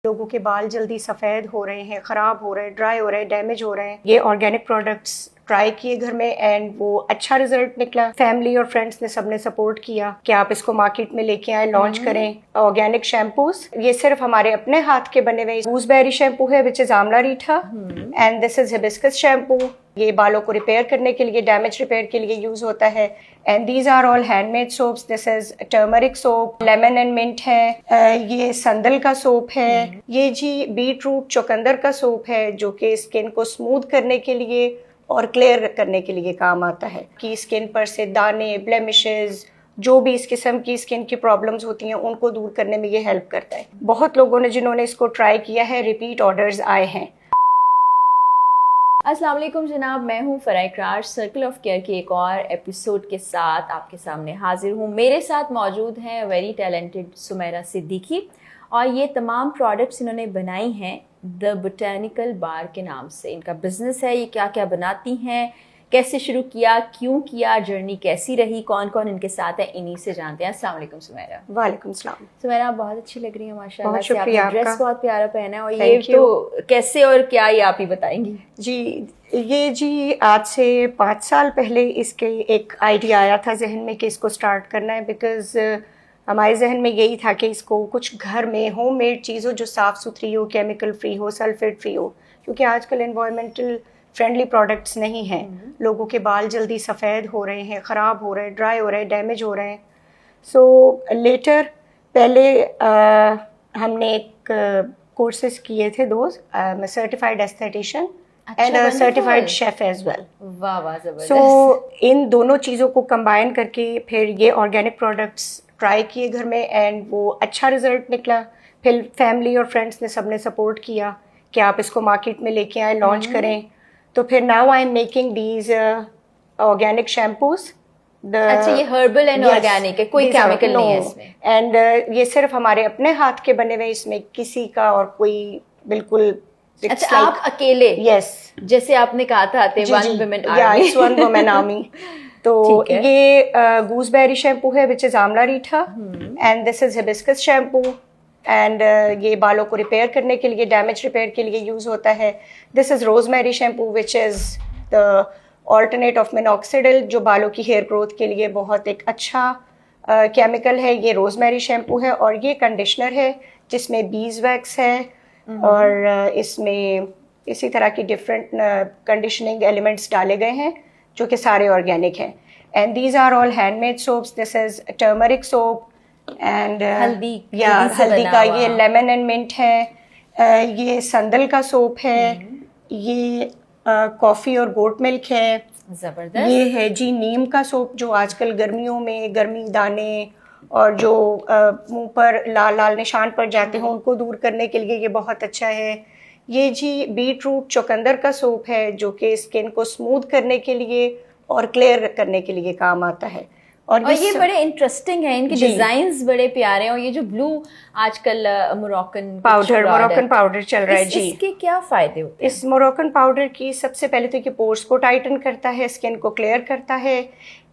लोगों के बाल जल्दी सफ़ेद हो रहे हैं, ख़राब हो रहे हैं, ड्राई हो रहे हैं, डैमेज हो रहे हैं। ये ऑर्गेनिक प्रोडक्ट्स ट्राई किए घर में एंड वो अच्छा रिजल्ट निकला। फैमिली और फ्रेंड्स ने सबने सपोर्ट किया कि आप इसको मार्केट में लेके आए, लॉन्च करें। ऑर्गेनिक शैम्पूज, ये सिर्फ हमारे अपने हाथ के बने हुए गूसबेरी शैम्पू है which is amla reetha, and this is hibiscus shampoo. ये बालों को रिपेयर करने के लिए, डैमेज रिपेयर के लिए यूज होता है। And these are all handmade soaps. This is turmeric soap, lemon and mint है। ये संदल का सोप है। ये जी बीट रूट चुकंदर का सोप है जो कि स्किन को स्मूथ करने के लिए और क्लियर करने के लिए काम आता है कि स्किन पर से दाने, ब्लेमिशेस, जो भी इस किस्म की स्किन की प्रॉब्लम्स होती हैं उनको दूर करने में ये हेल्प करता है। बहुत लोगों ने जिन्होंने इसको ट्राई किया है, रिपीट ऑर्डर्स आए हैं। अस्सलाम वालेकुम जनाब, मैं हूँ फराह इकरार। सर्कल ऑफ केयर के एक और एपिसोड के साथ आपके सामने हाजिर हूँ। मेरे साथ मौजूद हैं वेरी टैलेंटेड सुमैरा सिद्दीकी, और ये तमाम प्रोडक्ट्स इन्होंने बनाई हैं द बोटैनिकल बार के नाम से। इनका बिजनेस है। ये क्या क्या बनाती हैं, कैसे शुरू किया, क्यों किया, जर्नी कैसी रही, कौन कौन इनके साथ है, इन्हीं से जानते हैं। अस्सलाम वालेकुम सुमैरा। वालेकुम सलाम। सुमैरा, आप बहुत अच्छी लग रही हैं माशाल्लाह। बहुत शुक्रिया आपने ड्रेस आपका। बहुत प्यारा पहना है, और ये तो कैसे और क्या ये आप ही बताएंगी। जी, ये जी आज से 5 साल पहले इसके एक आइडिया आया था जहन में कि इसको स्टार्ट करना है, बिकॉज हमारे जहन में यही था कि इसको कुछ घर में होममेड चीज़ हो जो साफ़ सुथरी हो, केमिकल फ्री हो, सल्फेट फ्री हो, क्योंकि आजकल एनवायरमेंटल फ्रेंडली प्रोडक्ट्स नहीं हैं। लोगों के बाल जल्दी सफ़ेद हो रहे हैं, ख़राब हो रहे हैं, ड्राई हो रहे हैं, डैमेज हो रहे हैं। सो लेटर पहले हमने एक कोर्सेज किए थे दो, मैं certified aesthetician and certified chef as well. वाह वाह, जबरदस्त। सो इन दोनों चीज़ों को कंबाइन करके फिर ये ऑर्गेनिक प्रोडक्ट्स ट्राई किए घर में एंड वो अच्छा रिजल्ट निकला। फिर फैमिली और फ्रेंड्स ने सबने सपोर्ट किया कि आप इसको मार्केट में लेके आए, लॉन्च करें। तो फिर now I am making these organic shampoos. अच्छा, ये हर्बल एंड ऑर्गेनिक है, कोई केमिकल नहीं है इसमें। एंड ये सिर्फ हमारे अपने हाथ के बने हुए, इसमें किसी का और कोई बिल्कुल। अच्छा, आप अकेले? यस, जैसे आपने कहा था one women army. One women army. तो ये गूसबेरी शैम्पू है which is amla reetha, and this is hibiscus shampoo. And ये बालों को रिपेयर करने के लिए, डैमेज रिपेयर के लिए यूज होता है। This is rosemary shampoo which is the alternate of minoxidil, जो बालों की हेयर ग्रोथ के लिए बहुत एक अच्छा केमिकल है। ये रोजमेरी शैम्पू है। और ये कंडीशनर है जिसमें बीज वैक्स है, और इसमें इसी तरह की डिफरेंट कंडीशनिंग एलिमेंट्स डाले गए हैं जो कि सारे ऑर्गेनिक हैं। And these are all handmade soaps. This is turmeric soap and हल्दी का ये लेमन एंड मिंट है। ये संदल का सोप है। ये कॉफ़ी और गोट मिल्क है। जबरदस्त। ये है जी नीम का सोप, जो आजकल गर्मियों में गर्मी दाने और जो मुंह पर लाल लाल निशान पड़ जाते हैं उनको दूर करने के लिए ये बहुत अच्छा है। ये जी बीट रूट चुकंदर का सोप है जो कि स्किन को स्मूथ करने के लिए और क्लियर करने के लिए काम आता है। और ये बड़े इंटरेस्टिंग है, इनके डिजाइन्स बड़े प्यारे हैं। और ये जो ब्लू आजकल मोरक्कन पाउडर चल रहा है जी, इसके क्या फायदे होते हैं? इस मोरक्कन पाउडर की सबसे पहले तो ये पोर्स को टाइटन करता है, स्किन को क्लियर करता है।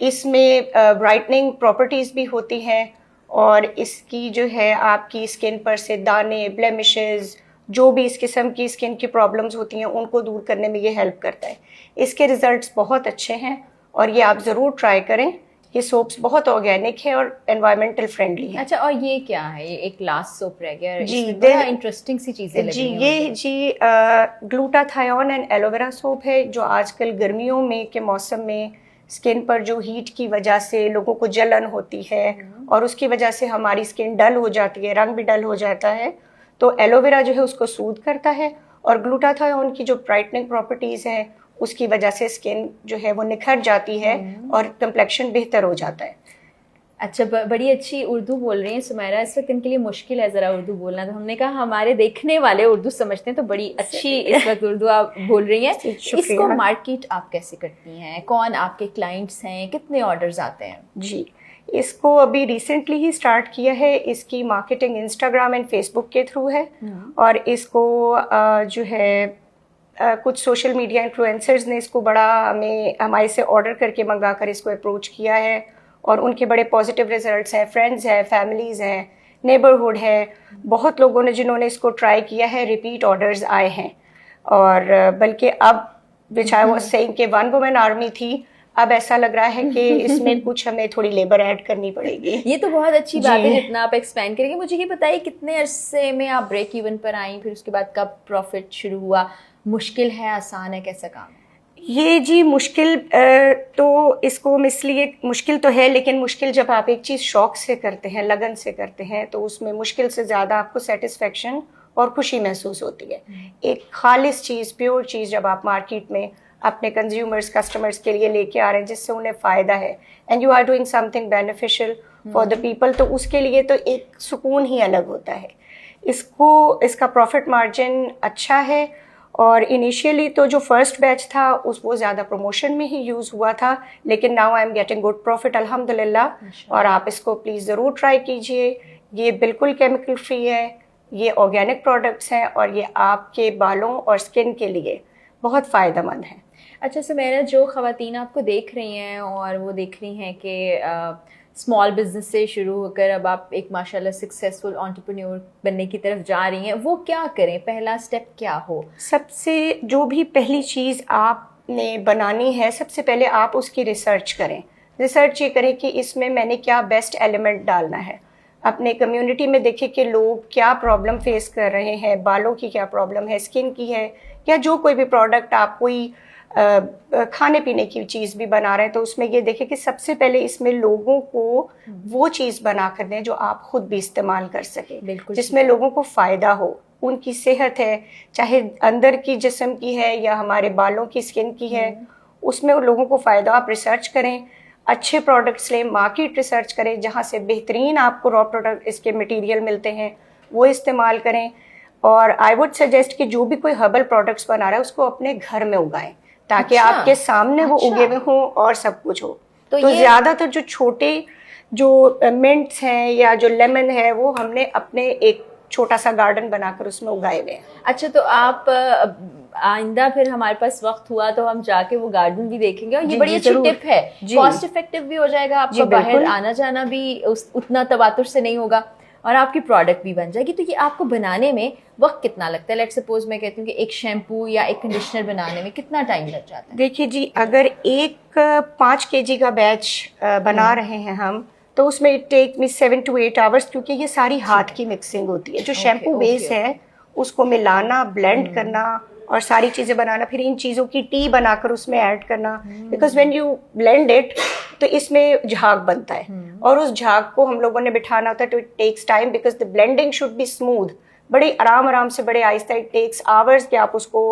इसमें ब्राइटनिंग प्रॉपर्टीज भी होती हैं, और इसकी जो है आपकी स्किन पर से दाने, ब्लेमिशेस, जो भी इस किस्म की स्किन की प्रॉब्लम्स होती हैं उनको दूर करने में ये हेल्प करता है। इसके रिजल्ट्स बहुत अच्छे हैं और ये आप ज़रूर ट्राई करें। ये सोप्स बहुत ऑर्गेनिक है और एनवायरमेंटल फ्रेंडली है। अच्छा, और ये क्या है? ये एक लास्ट सोप रह गया जी, बड़ा इंटरेस्टिंग सी चीजें लगी जी। ये जी ग्लूटाथायोन एंड एलोवेरा सोप है, जो आजकल गर्मियों में के मौसम में स्किन पर जो हीट की वजह से लोगों को जलन होती है और उसकी वजह से हमारी स्किन डल हो जाती है, रंग भी डल हो जाता है, तो एलोवेरा जो है उसको सूद करता है। और ग्लूटाथायोन की जो ब्राइटनिंग प्रॉपर्टीज़ हैं उसकी वजह से स्किन जो है वो निखर जाती है और कंप्लेक्शन बेहतर हो जाता है। अच्छा, बड़ी अच्छी उर्दू बोल रही हैं सुमैरा। इस वक्त इनके लिए मुश्किल है ज़रा उर्दू बोलना, तो हमने कहा हमारे देखने वाले उर्दू समझते हैं, तो बड़ी अच्छी इस वक्त उर्दू आप बोल रही हैं। इसको मार्केट आप कैसे करती हैं? कौन आपके क्लाइंट्स हैं? कितने ऑर्डर्स आते हैं? जी, इसको अभी रिसेंटली ही स्टार्ट किया है। इसकी मार्केटिंग इंस्टाग्राम एंड फेसबुक के थ्रू है, और इसको जो है कुछ सोशल मीडिया इन्फ्लुएंसर्स ने इसको बड़ा हमारे से ऑर्डर करके मंगा कर इसको अप्रोच किया है, और उनके बड़े पॉजिटिव रिजल्ट्स हैं। फ्रेंड्स हैं, फैमिलीज़ हैं, नेबरहुड है, बहुत लोगों ने जिन्होंने इसको ट्राई किया है, रिपीट ऑर्डर्स आए हैं। और बल्कि अब विच आई वाज सेइंग कि वन वुमेन आर्मी थी, अब ऐसा लग रहा है कि इसमें कुछ हमें थोड़ी लेबर ऐड करनी पड़ेगी। ये तो बहुत अच्छी बात है जितना आप एक्सपेंड करेंगे। मुझे ये बताइए कितने अरसे में आप ब्रेक इवन पर आई, फिर उसके बाद कब प्रॉफिट शुरू हुआ? मुश्किल है, आसान है, कैसा काम है? ये जी मुश्किल तो इसको इसलिए मुश्किल तो है, लेकिन मुश्किल जब आप एक चीज़ शौक से करते हैं, लगन से करते हैं, तो उसमें मुश्किल से ज़्यादा आपको सेटिस्फेक्शन और खुशी महसूस होती है। एक खालिस चीज़, प्योर चीज़ जब आप मार्केट में अपने कंज्यूमर्स, कस्टमर्स के लिए लेके आ रहे हैं जिससे उन्हें फ़ायदा है, and you are doing something beneficial for the people, तो उसके लिए तो एक सुकून ही अलग होता है। इसका प्रॉफिट मार्जिन अच्छा है। और इनिशियली तो जो फर्स्ट बैच था वो ज़्यादा प्रमोशन में ही यूज़ हुआ था, लेकिन now I am getting good profit अल्हम्दुलिल्लाह। और आप इसको प्लीज़ ज़रूर ट्राई कीजिए। ये बिल्कुल केमिकल फ्री है, ये ऑर्गेनिक प्रोडक्ट्स हैं और ये आपके बालों और स्किन के लिए बहुत फ़ायदेमंद है। अच्छा सुमैरा, जो ख़वातीन आपको देख रही हैं और वो देख रही हैं कि स्मॉल बिजनेस से शुरू होकर अब आप एक माशाल्लाह सक्सेसफुल एंटरप्रेन्योर बनने की तरफ जा रही हैं, वो क्या करें? पहला स्टेप क्या हो? सबसे जो भी पहली चीज़ आपने बनानी है, सबसे पहले आप उसकी रिसर्च करें। रिसर्च ये करें कि इसमें मैंने क्या बेस्ट एलिमेंट डालना है। अपने कम्युनिटी में देखें कि लोग क्या प्रॉब्लम फेस कर रहे हैं, बालों की क्या प्रॉब्लम है, स्किन की है, या जो कोई भी प्रोडक्ट आप कोई खाने पीने की चीज़ भी बना रहे हैं, तो उसमें ये देखें कि सबसे पहले इसमें लोगों को वो चीज़ बना कर दें जो आप खुद भी इस्तेमाल कर सकें, जिसमें लोगों को फ़ायदा हो। उनकी सेहत है, चाहे अंदर की जिस्म की है या हमारे बालों की, स्किन की है, उसमें लोगों को फ़ायदा। आप रिसर्च करें, अच्छे प्रोडक्ट्स लें, मार्केट रिसर्च करें, जहाँ से बेहतरीन आपको रॉ प्रोडक्ट इसके मटेरियल मिलते हैं वो इस्तेमाल करें। और आई वुड सजेस्ट कि जो भी कोई हर्बल प्रोडक्ट्स बना रहा है उसको अपने घर में उगाएं, ताकि आपके सामने वो उगे हुए हों और सब कुछ हो। तो ज़्यादातर जो छोटे जो मिंट्स हैं या जो लेमन है वो हमने अपने एक छोटा सा गार्डन बनाकर उसमें उगाए हुए हैं। अच्छा, तो आप आइंदा फिर हमारे पास वक्त हुआ तो हम जाके वो गार्डन भी देखेंगे। और ये बड़ी अच्छी टिप है, कॉस्ट इफेक्टिव भी हो जाएगा, आपका बाहर आना जाना भी उतना तबातुर से नहीं होगा और आपकी प्रोडक्ट भी बन जाएगी। तो ये आपको बनाने में वक्त कितना लगता है? लेट्स सपोज मैं कहती हूँ कि एक शैम्पू या एक कंडीशनर बनाने में कितना टाइम लग जाता है? देखिए जी, अगर एक 5 kg का बैच बना रहे हैं हम, तो उसमें it take me 7 to 8 hours, क्योंकि ये सारी हाथ की मिक्सिंग होती है। जो शैम्पू बेस है उसको मिलाना, ब्लेंड करना और सारी चीज़ें बनाना, फिर इन चीज़ों की टी बनाकर उसमें ऐड करना, because when you blend it तो इसमें झाग बनता है और उस झाग को हम लोगों ने बिठाना होता है। तो it takes time, because the blending should be smooth, बड़े आराम से, बड़े आहिस्ता। इट टेक्स आवर्स कि आप उसको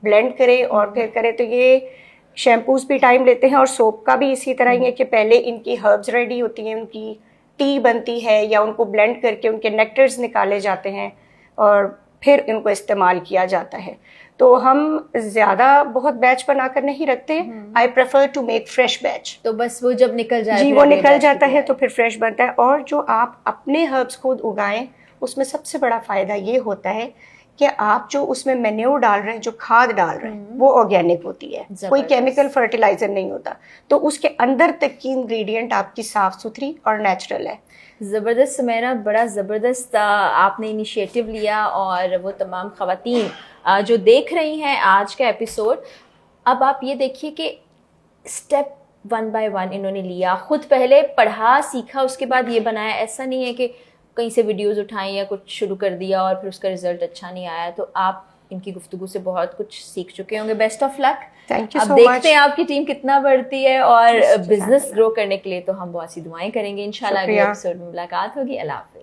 ब्लेंड करें और फिर करें। तो ये शैम्पूज भी टाइम लेते हैं और सोप का भी इसी तरह ही है कि पहले इनकी हर्ब्स रेडी होती हैं, उनकी टी बनती है या उनको ब्लेंड करके उनके नेक्टर्स निकाले जाते हैं और फिर इनको इस्तेमाल किया जाता है। तो हम ज़्यादा बहुत बैच बनाकर नहीं रखते। I prefer to make fresh batch. तो बस वो जब निकल जाए जी, वो निकल जाता है तो फिर फ्रेश बनता है। और जो आप अपने हर्ब्स खुद उगाएं, उसमें सबसे बड़ा फ़ायदा ये होता है कि आप जो उसमें मैन्योर डाल रहे हैं, जो खाद डाल रहे हैं, वो ऑर्गेनिक होती है, कोई केमिकल फर्टिलाइजर नहीं होता। तो उसके अंदर तक की इंग्रेडिएंट आपकी साफ सुथरी और नेचुरल है। ज़बरदस्त सुमैरा, बड़ा ज़बरदस्त आपने इनिशिएटिव लिया। और वो तमाम ख़वातीन जो देख रही हैं आज का एपिसोड, अब आप ये देखिए कि स्टेप 1 by 1 इन्होंने लिया, खुद पहले पढ़ा सीखा, उसके बाद ये बनाया। ऐसा नहीं है कि कहीं से वीडियोस उठाएं या कुछ शुरू कर दिया और फिर उसका रिजल्ट अच्छा नहीं आया। तो आप इनकी गुफ्तगू से बहुत कुछ सीख चुके होंगे। Best of luck. Thank you so much. अब देखते हैं आपकी टीम कितना बढ़ती है और बिजनेस ग्रो करने के लिए तो हम बहुत सी दुआएं करेंगे। इंशाल्लाह अगले एपिसोड में मुलाकात होगी। अल्लाह हाफ़िज़।